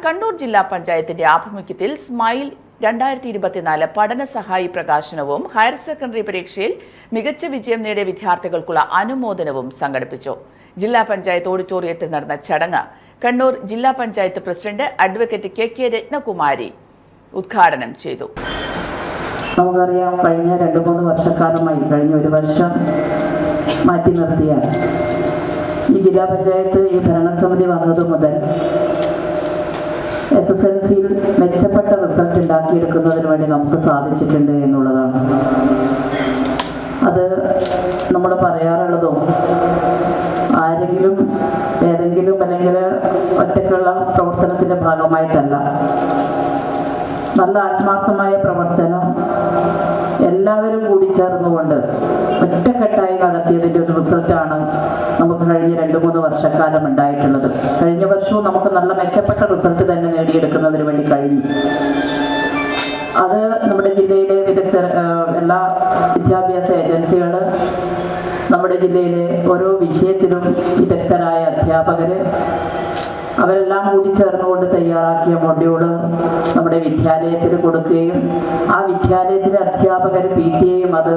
കണ്ണൂർ ജില്ലാ പഞ്ചായത്തിന്റെ ആഭിമുഖ്യത്തിൽ സ്മൈൽ 2024 പഠന സഹായി പ്രകാശനവും ഹയർ സെക്കൻഡറി പരീക്ഷയിൽ മികച്ച വിജയം നേടിയ വിദ്യാർത്ഥികൾക്കുള്ള അനുമോദനവും സംഘടിപ്പിച്ചു. ജില്ലാ പഞ്ചായത്ത് ഓഡിറ്റോറിയത്തിൽ നടന്ന ചടങ്ങ് കണ്ണൂർ ജില്ലാ panchayat president advocate K Ratnakumari ഉദ്ഘാടനം ചെയ്തു. നമുക്കറിയാം, കഴിഞ്ഞ 2-3 വർഷക്കാലമായി, കഴിഞ്ഞ ഒരു വർഷം മാറ്റി നിർത്തിയാൽ ഈ ജില്ലാ പഞ്ചായത്ത് ഈ ഭരണസമിതി വന്നത് മുതൽ SSLCയിൽ മെച്ചപ്പെട്ട റിസൾട്ട് ഉണ്ടാക്കിയെടുക്കുന്നതിന് വേണ്ടി നമുക്ക് സാധിച്ചിട്ടുണ്ട് എന്നുള്ളതാണ്. അത് നമ്മൾ പറയാറുള്ളതും ആരെങ്കിലും ഏതെങ്കിലും അല്ലെങ്കിൽ ഒറ്റയ്ക്കുള്ള പ്രവർത്തനത്തിൻ്റെ ഭാഗമായിട്ടല്ല. നല്ല ആത്മാർത്ഥമായ പ്രവർത്തനം എല്ലാവരും കൂടി ചേർന്നുകൊണ്ട് ഒറ്റക്കെട്ടായി നടത്തിയതിൻ്റെ ഒരു റിസൾട്ടാണ് നമുക്ക് കഴിഞ്ഞ 2-3 വർഷക്കാലം ഉണ്ടായിട്ടുള്ളത്. കഴിഞ്ഞ വർഷവും നമുക്ക് നല്ല മെച്ചപ്പെട്ട റിസൾട്ട് തന്നെ നേടിയെടുക്കുന്നതിന് വേണ്ടി കഴിഞ്ഞു. അത് നമ്മുടെ ജില്ലയിലെ എല്ലാ വിദ്യാഭ്യാസ ഏജൻസികൾ, നമ്മുടെ ജില്ലയിലെ ഓരോ വിഷയത്തിലും വിദഗ്ധരായ അധ്യാപകർ, അവരെല്ലാം കൂടി ചേർന്നുകൊണ്ട് തയ്യാറാക്കിയ മൊഡ്യൂള് നമ്മുടെ വിദ്യാലയത്തിൽ കൊടുക്കുകയും ആ വിദ്യാലയത്തിലെ അധ്യാപകർ PTA അത്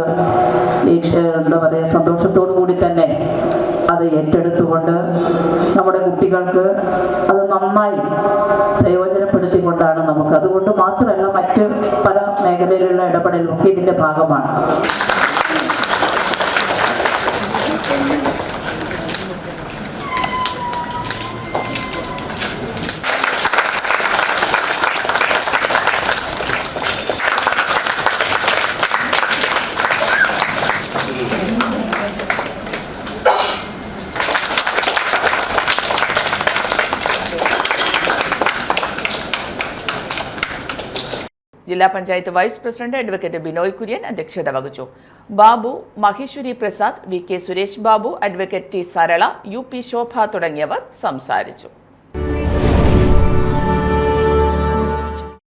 സന്തോഷത്തോടു കൂടി തന്നെ അത് ഏറ്റെടുത്തുകൊണ്ട് നമ്മുടെ കുട്ടികൾക്ക് അത് നന്നായി പ്രയോജനപ്പെടുത്തിക്കൊണ്ടാണ് നമുക്ക്. അതുകൊണ്ട് മാത്രമല്ല, മറ്റ് പല മേഖലയിലുള്ള ഇടപെടലൊക്കെ ഇതിൻ്റെ ഭാഗമാണ്. ജില്ലാ panchayat vice president advocate Binoy Kurian അധ്യക്ഷത വഹിച്ചു. Babu, Maheshwari Prasad, VK Suresh Babu, advocate T Sarala, UP Shobha തുടങ്ങിയവർ സംസാരിച്ചു.